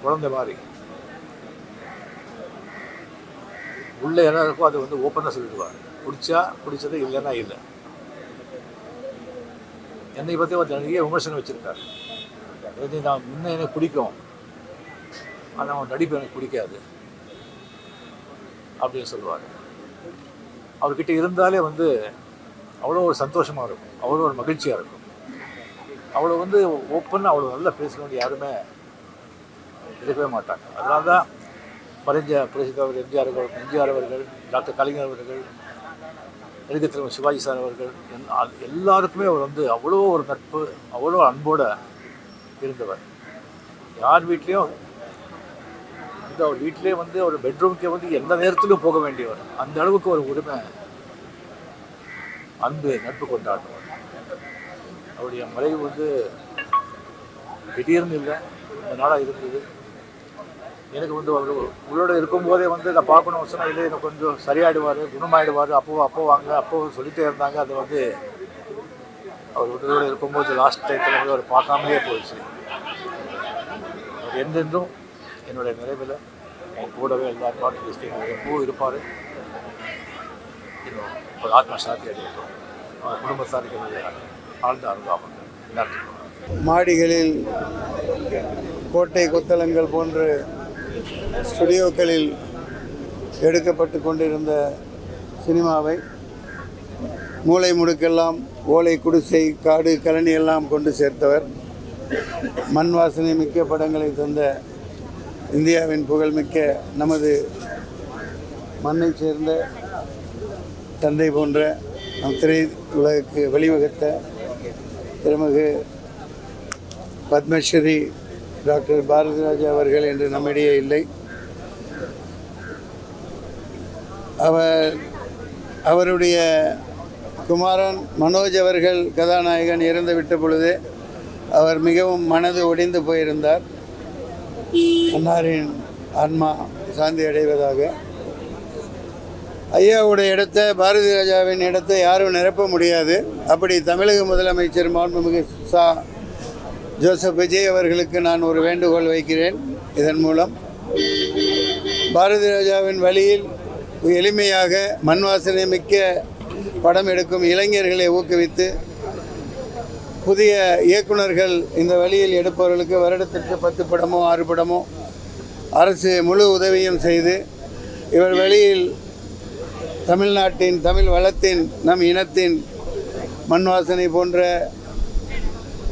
குழந்தை மாதிரி. உள்ளே என்ன இருக்கோ அது வந்து ஓப்பனாக சொல்லிடுவார். பிடிச்சா பிடிச்சது, இல்லைன்னா இல்லை. என்னை பற்றி ஒரு நிறைய விமர்சனம் வச்சுருக்காரு. நான் முன்னே எனக்கு பிடிக்கும், ஆனால் அவன் நடிப்பு எனக்கு பிடிக்காது அப்படின்னு சொல்லுவார். அவர்கிட்ட இருந்தாலே வந்து அவ்வளோ ஒரு சந்தோஷமாக இருக்கும், அவ்வளோ ஒரு மகிழ்ச்சியாக இருக்கும். அவ்வளோ வந்து ஓப்பனாக அவ்வளோ நல்லா பேசணும்னு யாருமே இருக்கவே மாட்டாங்க. அதனால தான் மறைஞ்ச புரட்சித்தலைவர் எம்ஜிஆர் அவர்கள், டாக்டர் கலைஞர் அவர்கள், நடிகர் தலைவர் சிவாஜி சார் அவர்கள் எல்லாருக்குமே அவர் வந்து அவ்வளோ ஒரு நட்பு, அவ்வளோ அன்போடு இருந்தவர். யார் வீட்லேயும் வந்து அவர் வீட்டிலே வந்து அவர் பெட்ரூம்க்கே வந்து எந்த நேரத்திலும் போக வேண்டியவர். அந்த அளவுக்கு ஒரு உரிமை, அன்பு, நட்பு கொண்டாடுவார். அவருடைய மறைவு வந்து திடீர்னு இல்லை, இந்த நாளாக இருந்தது. எனக்கு வந்து அவர் உங்களோட இருக்கும்போதே வந்து நான் பார்க்கணும் சொன்னால் இல்லை, எனக்கு கொஞ்சம் சரியாயிடுவார், குணமாயிடுவார், அப்போ வாங்க அப்போ சொல்லிகிட்டே இருந்தாங்க. அது வந்து அவர் உங்களோட இருக்கும்போது லாஸ்ட் டைத்தில் வந்து அவர் பார்க்காமலே போயிடுச்சு. அவர் என்றென்றும் என்னுடைய நிறைவில் என் கூடவே எல்லாரும் பாட்டு எப்பவும் இருப்பார். இன்னும் ஒரு ஆத்ம சாந்தி அடையட்டும். அவர் குடும்பத்தாருக்கு என்னுடைய ஆழ்ந்த அனுதாபம். நன்றி. மாடிகளில், கோட்டை கொத்தளங்கள் போன்ற ஸ்டுடியோக்களில் எடுக்கப்பட்டு கொண்டிருந்த சினிமாவை மூளை முடுக்கெல்லாம் ஓலை குடிசை, காடு, கழனி எல்லாம் கொண்டு சேர்த்தவர். மண் வாசனை மிக்க படங்களை தந்த இந்தியாவின் புகழ்மிக்க நமது மண்ணை சேர்ந்த தந்தை போன்ற நம் திரை உலகுக்கு வழிவகுத்த திருமிகு பத்மஸ்ரீ டாக்டர் பாரதி ராஜா அவர்கள் என்று நம்மிடையே இல்லை. அவருடைய குமாரன் மனோஜ் அவர்கள் கதாநாயகன் இறந்துவிட்ட பொழுது அவர் மிகவும் மனது ஒடிந்து போயிருந்தார். அன்னாரின் ஆன்மா சாந்தி அடைவதாக. ஐயாவுடைய இடத்தை, பாரதி ராஜாவின் இடத்தை யாரும் நிரப்ப முடியாது. அப்படி தமிழக முதலமைச்சர் மாண்புமிகு ஜோசப் விஜய் அவர்களுக்கு நான் ஒரு வேண்டுகோள் வைக்கிறேன். இதன் மூலம் பாரதி ராஜாவின் வழியில் எளிமையாக மண் வாசனை மிக்க படம் எடுக்கும் இளைஞர்களை ஊக்குவித்து, புதிய இயக்குநர்கள் இந்த வழியில் எடுப்பவர்களுக்கு வருடத்திற்கு 10 படமோ 6 படமோ அரசு முழு உதவியும் செய்து, இவர் வழியில் தமிழ்நாட்டின், தமிழ் வளத்தின், நம் இனத்தின் மண் வாசனை போன்ற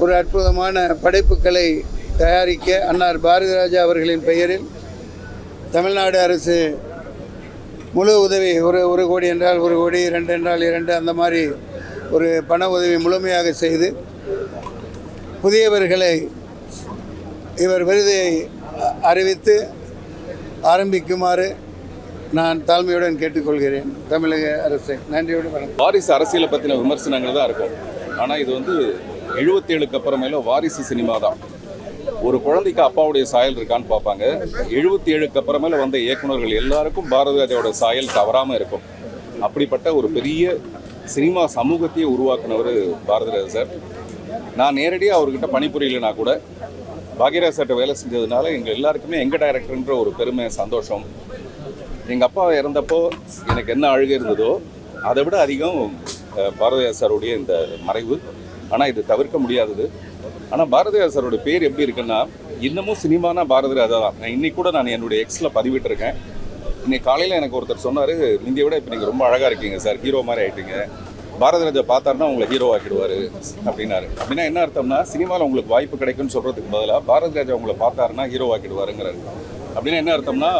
ஒரு அற்புதமான படைப்புகளை தயாரிக்க அன்னார் பாரதி ராஜா அவர்களின் பெயரில் தமிழ்நாடு அரசு முழு உதவி, ஒரு கோடி என்றால் 1 கோடி, 2 என்றால் 2, அந்த மாதிரி ஒரு பண உதவி முழுமையாக செய்து புதியவர்களை இவர் விருதை அறிவித்து ஆரம்பிக்குமாறு நான் தாழ்மையுடன் கேட்டுக்கொள்கிறேன் தமிழக அரசை. நன்றியோடு வணக்கம். வாரிசு அரசியலை பற்றின விமர்சனங்கள் தான் இருக்கும். ஆனால் இது வந்து 77க்கு அப்புறமேல வாரிசு சினிமா தான். ஒரு குழந்தைக்கு அப்பாவுடைய சாயல் இருக்கான்னு பார்ப்பாங்க. 77க்கு அப்புறமேல வந்த இயக்குநர்கள் எல்லாருக்கும் பாரதி ராஜாவோட சாயல் தவறாமல் இருக்கும். அப்படிப்பட்ட ஒரு பெரிய சினிமா சமூகத்தையே உருவாக்குனவர் பாரதி ராஜா சார். நான் நேரடியாக அவர்கிட்ட பணிபுரியலைனா கூட பாக்யராஜ் சார்ட்ட வேலை செஞ்சதுனால எங்கள் எல்லாருக்குமே எங்கள் டைரக்டர்ன்ற ஒரு பெருமை, சந்தோஷம். எங்கள் அப்பா இறந்தப்போ எனக்கு என்ன அழுகை இருந்ததோ அதை விட அதிகம் பாரதிராஜா சாருடைய இந்த மறைவு. ஆனால் இது தவிர்க்க முடியாதது. ஆனால் பாரதிராஜா சாரோட பேர் எப்படி இருக்குன்னா, இன்னமும் சினிமானா பாரதி ராஜா தான். இன்னைக்கு கூட நான் என்னுடைய எக்ஸில் பதிவிட்டிருக்கேன். இன்னைக்கு காலையில் எனக்கு ஒருத்தர் சொன்னார், இந்தியை விட இப்போ நீங்கள் ரொம்ப அழகாக இருக்கீங்க சார், ஹீரோ மாதிரி ஆகிட்டீங்க, பாரதி ராஜா பார்த்தாருன்னா உங்களை ஹீரோ ஆக்கிடுவார் அப்படின்னாரு. அப்படின்னா என்ன அர்த்தம்னா, சினிமாவில் உங்களுக்கு வாய்ப்பு கிடைக்குன்னு சொல்கிறதுக்கு பதிலாக பாரதி ராஜா உங்களை பார்த்தாருன்னா ஹீரோ ஆக்கிடுவாருங்கிறாரு. அப்படின்னா என்ன அர்த்தம்னா,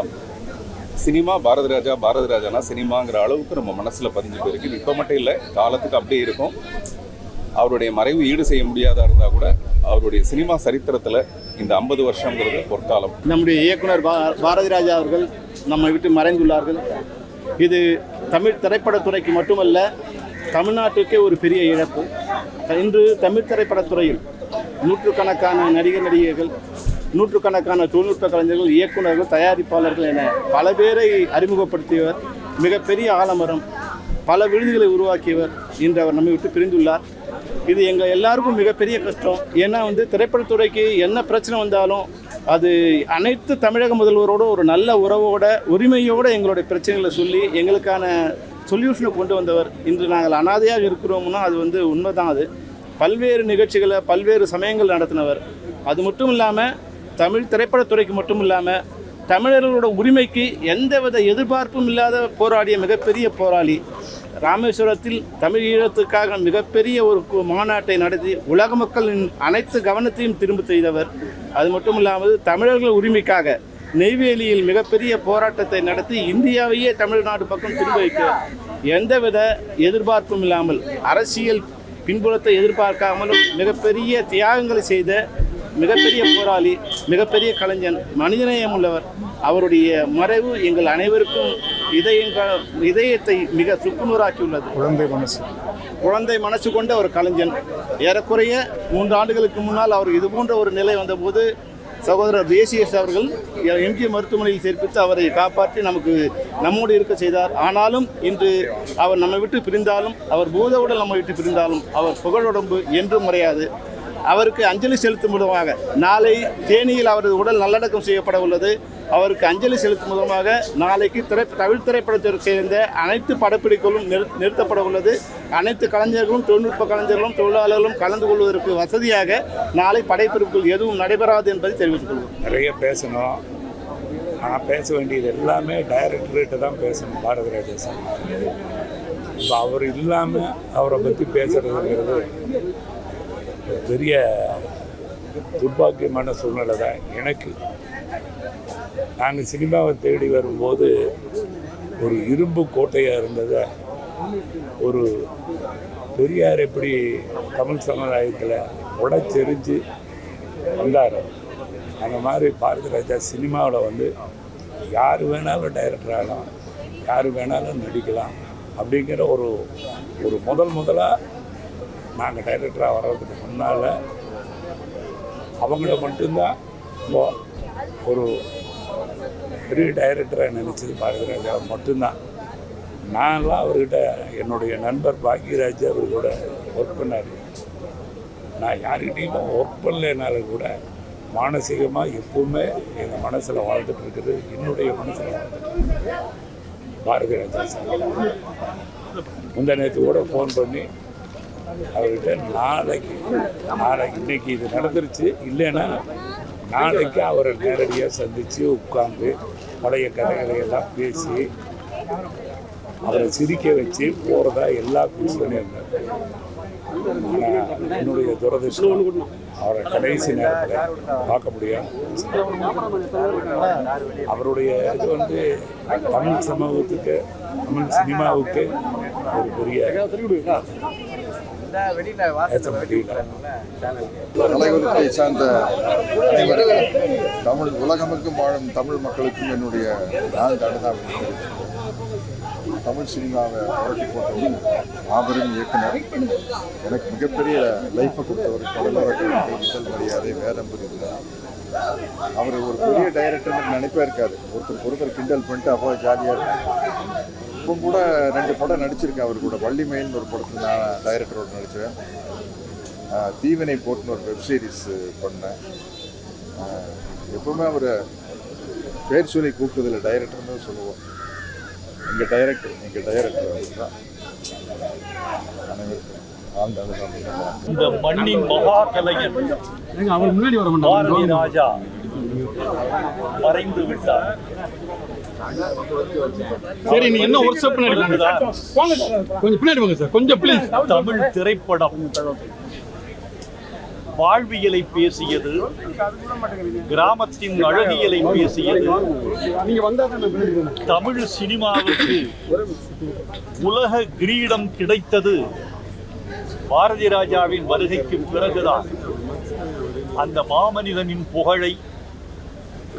சினிமா பாரதி ராஜா, பாரதி ராஜானா சினிமாங்கிற அளவுக்கு நம்ம மனசில் பதிஞ்சு போயிருக்கு. இப்போ மட்டும் இல்லை, காலத்துக்கு அப்படியே இருக்கும். அவருடைய மறைவு ஈடு செய்ய முடியாதா இருந்தால் கூட அவருடைய சினிமா சரித்திரத்தில் இந்த 50 வருஷங்கிறது பொற்காலம். நம்முடைய இயக்குனர் பாரதி ராஜா அவர்கள் நம்மை விட்டு மறைந்துள்ளார்கள். இது தமிழ் திரைப்படத்துறைக்கு மட்டுமல்ல, தமிழ்நாட்டுக்கே ஒரு பெரிய இழப்பு. இன்று தமிழ் திரைப்படத்துறையில் நூற்றுக்கணக்கான நடிகர்கள், நூற்றுக்கணக்கான தொழில்நுட்ப கலைஞர்கள், இயக்குநர்கள், தயாரிப்பாளர்கள் என பல பேரை அறிமுகப்படுத்தியவர், மிகப்பெரிய ஆலமரம், பல விருதுகளை உருவாக்கியவர். இன்று அவர் நம்மை விட்டு பிரிந்துள்ளார். இது எங்கள் எல்லாருக்கும் மிகப்பெரிய கஷ்டம். ஏன்னா திரைப்படத்துறைக்கு என்ன பிரச்சனை வந்தாலும் அது அனைத்து தமிழக முதல்வரோடு ஒரு நல்ல உறவோட உரிமையோடு எங்களுடைய பிரச்சனைகளை சொல்லி எங்களுக்கான சொல்யூஷனை கொண்டு வந்தவர். இன்று நாங்கள் அனாதையாக இருக்கிறோம்னா அது உண்மைதான். அது பல்வேறு நிகழ்ச்சிகளை பல்வேறு சமயங்கள் நடத்தினவர். அது மட்டும் இல்லாமல் தமிழ் திரைப்படத்துறைக்கு மட்டும் இல்லாமல் தமிழர்களோட உரிமைக்கு எந்தவித எதிர்பார்ப்பும் இல்லாத போராடிய மிகப்பெரிய போராளி. ராமேஸ்வரத்தில் தமிழ் ஈழத்துக்காக மிகப்பெரிய ஒரு மாநாட்டை நடத்தி உலக மக்களின் அனைத்து கவனத்தையும் திரும்ப செய்தவர். அது மட்டும் இல்லாமல் தமிழர்கள் உரிமைக்காக நெய்வேலியில் மிகப்பெரிய போராட்டத்தை நடத்தி இந்தியாவையே தமிழ்நாடு பக்கம் திரும்ப வைக்க எந்தவித எதிர்பார்ப்பும் இல்லாமல் அரசியல் பின்புலத்தை எதிர்பார்க்காமலும் மிகப்பெரிய தியாகங்களை செய்த மிகப்பெரிய போராளி, மிகப்பெரிய கலைஞன், மனிதநேயம் உள்ளவர். அவருடைய மறைவு எங்கள் அனைவருக்கும் இதயத்தை மிக சுக்குநூறாக்கியுள்ளது. குழந்தை மனசு கொண்ட ஒரு கலைஞன். ஏறக்குறைய 3 ஆண்டுகளுக்கு முன்னால் அவர் இது போன்ற ஒரு நிலை வந்தபோது சகோதரர் தேசியஸ் அவர்கள் எம்ஜி மருத்துவமனையில் சேர்ப்பித்து அவரை காப்பாற்றி நம்மோடு இருக்க செய்தார். ஆனாலும் இன்று அவர் நம்மை விட்டு பிரிந்தாலும், அவர் பூத உடல் நம்மை விட்டு பிரிந்தாலும், அவர் புகழுடம்பு என்றும் மறையாது. அவருக்கு அஞ்சலி செலுத்தும் விதமாக நாளை தேனியில் அவரது உடல் நல்லடக்கம் செய்யப்பட உள்ளது. அவருக்கு அஞ்சலி செலுத்தும் விதமாக நாளைக்கு தமிழ் திரைப்படத்தை சேர்ந்த அனைத்து படப்பிடிப்புகளும் நிறுத்தப்பட உள்ளது. அனைத்து கலைஞர்களும் தொழில்நுட்ப கலைஞர்களும் தொழிலாளர்களும் கலந்து கொள்வதற்கு வசதியாக நாளை படைப்பிடிப்புகள் எதுவும் நடைபெறாது என்பதை தெரிவித்துக் கொள்வோம். நிறைய பேசணும். நான் பேச வேண்டியது எல்லாமே டைரக்டர்கிட்ட தான் பேசணும். பாரதி ராஜா சார் இப்போ அவர் இல்லாமல் அவரை பற்றி பேசுகிறதுங்கிறது பெரிய துர்பாக்கியமான சூழ்நிலை தான் எனக்கு. நாங்கள் சினிமாவை தேடி வரும்போது ஒரு இரும்பு கோட்டையாக இருந்ததை ஒரு பெரியார் எப்படி தமிழ் சமுதாயத்தில் உடைச்செறிஞ்சு வந்தார், அந்த மாதிரி பாரதி ராஜா சினிமாவில் யார் வேணாலும் டைரக்டர் ஆகலாம், யார் வேணாலும் நடிக்கலாம் அப்படிங்கிற ஒரு முதலாக நாங்கள் டைரக்டராக வர்றதுக்கு முன்னால் அவங்கள மட்டும்தான் ஒரு பெரிய டைரக்டராக நினச்சது பாரதி ராஜா மட்டும்தான். நான்லாம் அவர்கிட்ட என்னுடைய நண்பர் பாக்யராஜ் அவர் கூட ஒர்க் பண்ணார். நான் யார்கிட்டையும் ஒர்க் பண்ணலைனாலும் கூட மானசீகமாக எப்பவுமே எங்கள் மனசில் வாழ்ந்துட்டு இருக்குது, என்னுடைய மனசில் வாழ்ந்துட்டு பாரதி ராஜா சார். முந்தா நேற்று கூட ஃபோன் பண்ணி அவர்கிட்ட நாளைக்கு இன்னைக்கு இது நடந்துருச்சு, இல்லைன்னா நாளைக்கு அவரை நேரடியாக சந்தித்து உட்காந்து பழைய கதைகளை எல்லாம் பேசி அவரை சிரிக்க வச்சு போகிறதா எல்லாம் ஃபிக்ஸ் பண்ணியிருந்தார். ஆனால் என்னுடைய துரதிர்ஷ்டம் அவரை கடைசி நேரத்தில் பார்க்க முடியாது. அவருடைய இது தமிழ் சமூகத்துக்கு தமிழ் சினிமாவுக்கு ஒரு பெரிய கலைவரத்தை சார்ந்த தமிழ் உலகமெங்கும் வாழும் தமிழ் மக்களுக்கும் என்னுடைய ஆழ்ந்த அனுதாபம். தமிழ் சினிமாவை புரட்டி போட்டவர், மாபெரும் இயக்குனர், எனக்கு மிகப்பெரிய லைஃப்பை கொடுத்தவர், கடலோரங்களுக்கு முதல் மரியாதை, வேதம் புரிந்தார். அவர் ஒரு பெரிய டைரக்டர்னு நினைப்பே இருக்காது. ஒருத்தர் கிண்டல் பண்ணிட்டு அப்போ ஜாலியாக இருக்கும். இப்போ கூட 2 படம் நடிச்சிருக்கேன் அவர் கூட. வள்ளிமயில்னு ஒரு படத்தில் நான் டைரக்டரோட நடித்தேன். தீவினை போட்டுன்னு ஒரு வெப்சீரிஸ் பண்ணேன். எப்பவுமே அவர் பேர் சொல்லி கூப்பிட்டதில்லை, டைரக்டர்னு சொல்லுவோம். எங்கள் டைரக்டர் தான் அனைவருக்கும் இந்த மண்ணின் மகா கலைஞர் பாரதி ராஜா மறைந்து விட்டார். சரி, நீ என்ன ஒரு ஸ்டெப் கொஞ்சம் பின்னாடி போங்க சார், கொஞ்சம் ப்ளீஸ். தமிழ் திரைப்படம் வாழ்வியலை பேசியது, கிராமத்தின் அழகியலை பேசியது. தமிழ் சினிமாவுக்கு உலக கிரீடம் கிடைத்தது பாரதி ராஜாவின் வருகைக்கு பிறகுதான். அந்த மாமனிதனின் புகழை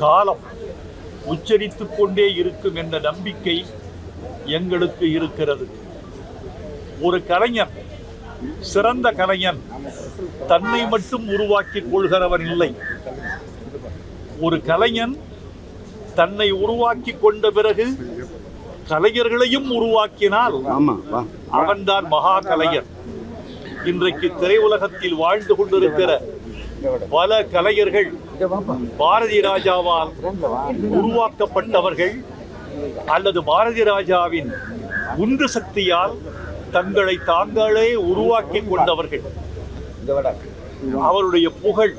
காலம் உச்சரித்துக் கொண்டே இருக்கும் என்ற நம்பிக்கை எங்களுக்கு இருக்கிறது. ஒரு கலைஞன், சிறந்த கலைஞன் தன்னை மட்டும் உருவாக்கிக் கொள்கிறவன் இல்லை. ஒரு கலைஞன் தன்னை உருவாக்கி கொண்ட பிறகு கலைஞர்களையும் உருவாக்கினால் அவன்தான் மகா கலைஞர். இன்றைக்கு திரையுலகத்தில் வாழ்ந்து கொண்டிருக்கிற பல கலைஞர்கள் பாரதி ராஜாவால் உருவாக்கப்பட்டவர்கள் அல்லது பாரதி ராஜாவின் உந்து சக்தியால் தங்களை தாங்களே உருவாக்கி கொண்டவர்கள். அவருடைய புகழ்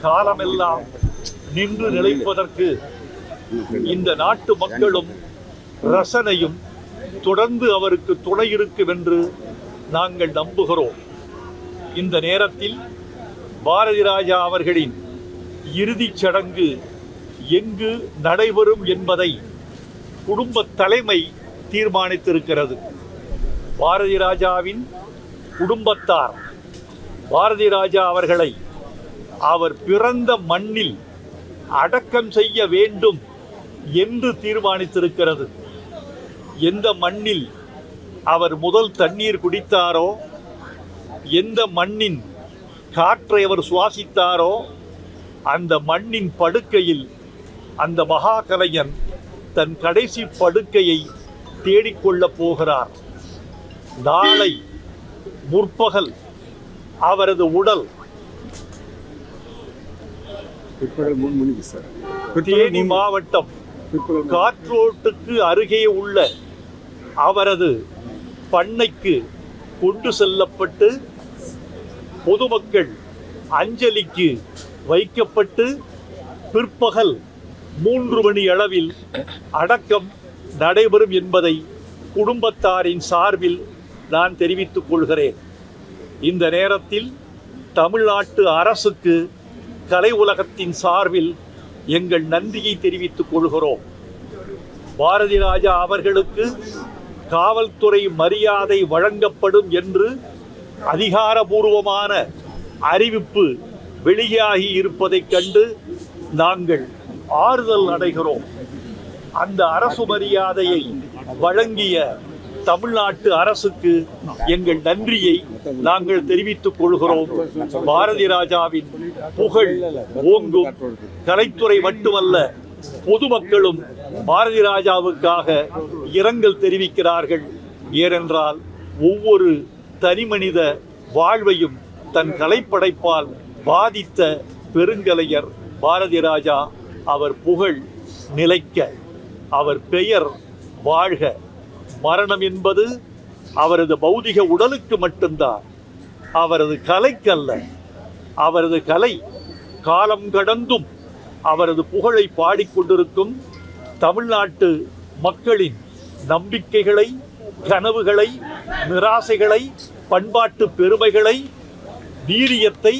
காலமெல்லாம் நின்று நிலைப்பதற்கு இந்த நாட்டு மக்களும் ரசனையும் தொடர்ந்து அவருக்கு துணை இருக்கும் என்று நாங்கள் நம்புகிறோம். இந்த நேரத்தில் பாரதி ராஜா அவர்களின் இறுதிச் சடங்கு எங்கு நடைபெறும் என்பதை குடும்ப தலைமை தீர்மானித்திருக்கிறது. பாரதி ராஜாவின் குடும்பத்தார் பாரதி ராஜா அவர்களை அவர் பிறந்த மண்ணில் அடக்கம் செய்ய வேண்டும் என்று தீர்மானித்திருக்கிறது. எந்த மண்ணில் அவர் முதல் தண்ணீர் குடித்தாரோ, எந்த மண்ணின் காற்றை அவர் சுவாசித்தாரோ, அந்த மண்ணின் படுக்கையில் அந்த மகா கலைஞன் தன் கடைசி படுக்கையை தேடிக்கொள்ளப் போகிறார். நாளை முற்பகல் அவரது உடல் தேனி மாவட்டம் காற்றோட்டுக்கு அருகே உள்ள அவரது பண்ணைக்கு கொண்டு செல்லப்பட்டு பொதுமக்கள் அஞ்சலிக்கு வைக்கப்பட்டு பிற்பகல் 3 மணி அளவில் அடக்கம் நடைபெறும் என்பதை குடும்பத்தாரின் சார்பில் நான் தெரிவித்துக் கொள்கிறேன். இந்த நேரத்தில் தமிழ்நாட்டு அரசுக்கு கலை உலகத்தின் சார்பில் எங்கள் நன்றியை தெரிவித்துக் கொள்கிறோம். பாரதி ராஜா அவர்களுக்கு காவல்துறை மரியாதை வழங்கப்படும் என்று அதிகாரபூர்வமான அறிவிப்பு வெளியாகி இருப்பதைக் கண்டு நாங்கள் ஆறுதல் அடைகிறோம். அந்த அரசு மரியாதையை வழங்கிய தமிழ்நாட்டு அரசுக்கு எங்கள் நன்றியை நாங்கள் தெரிவித்துக் கொள்கிறோம். பாரதி ராஜாவின் புகழ் ஓங்கும். கலைத்துறை மட்டுமல்ல, பொதுமக்களும் பாரதி ராஜாவுக்காக இரங்கல் தெரிவிக்கிறார்கள். ஏனென்றால் ஒவ்வொரு தனிமனித வாழ்வையும் தன் கலைப்படைப்பால் பாதித்த பெருங்கலைஞர் பாரதி ராஜா. அவர் புகழ் நிலைக்க, அவர் பெயர் வாழ்க. மரணம் என்பது அவரது பௌதிக உடலுக்கு மட்டும்தான், அவரது கலைக்கல்ல. அவரது கலை காலம் கடந்தும் அவரது புகழை பாடிக்கொண்டிருக்கும் தமிழ்நாட்டு மக்களின் நம்பிக்கைகளை, கனவுகளை, நிராசைகளை, பண்பாட்டு பெருமைகளை, வீரியத்தை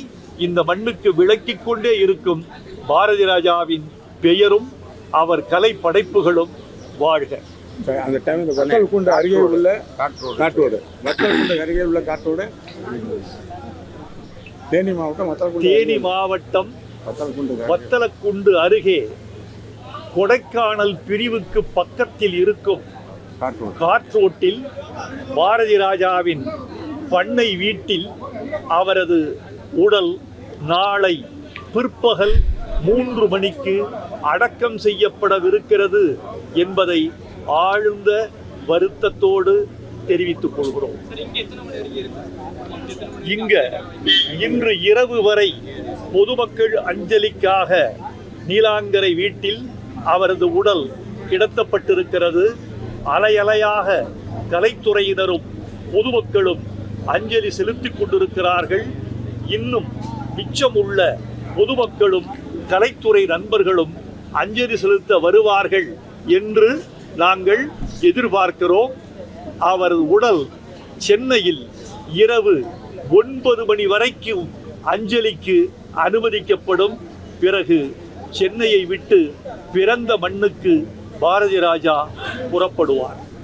இந்த மண்ணுக்கு விளக்கிக் கொண்டே இருக்கும் பாரதி ராஜாவின் பெயரும் அவர் கலை படைப்புகளும் வாழ்க. அந்த டைம் இந்த வத்தல் குண்டு அருகே உள்ள காட்டோடு வத்தல் குண்டு அருகே உள்ள காட்டோடு தேனி மாவட்டம் வத்தலக்குண்டு அருகே கொடைக்கானல் பிரிவுக்கு பக்கத்தில் இருக்கும் காற்றோட்டில் பாரதி ராஜாவின் பண்ணை வீட்டில் அவரது உடல் நாளை பிற்பகல் 3 மணிக்கு அடக்கம் செய்யப்படவிருக்கிறது என்பதை ஆழ்ந்த வருத்தத்தோடு தெரிவித்துக் கொள்கிறோம். இன்று இரவு வரை பொதுமக்கள் அஞ்சலிக்காக நீலாங்கரை வீட்டில் அவரது உடல் கிடத்தப்பட்டிருக்கிறது. அலையலையாக கலைத்துறையினரும் பொதுமக்களும் அஞ்சலி செலுத்திக் கொண்டிருக்கிறார்கள். இன்னும் மிச்சமுள்ள பொதுமக்களும் கலைத்துறை நண்பர்களும் அஞ்சலி செலுத்த வருவார்கள் என்று நாங்கள் எதிர்பார்க்கிறோம். அவரது உடல் சென்னையில் இரவு 9 மணி வரைக்கும் அஞ்சலிக்கு அனுமதிக்கப்படும். பிறகு சென்னையை விட்டு பிறந்த மண்ணுக்கு பாரதி ராஜா புறப்படுவார்.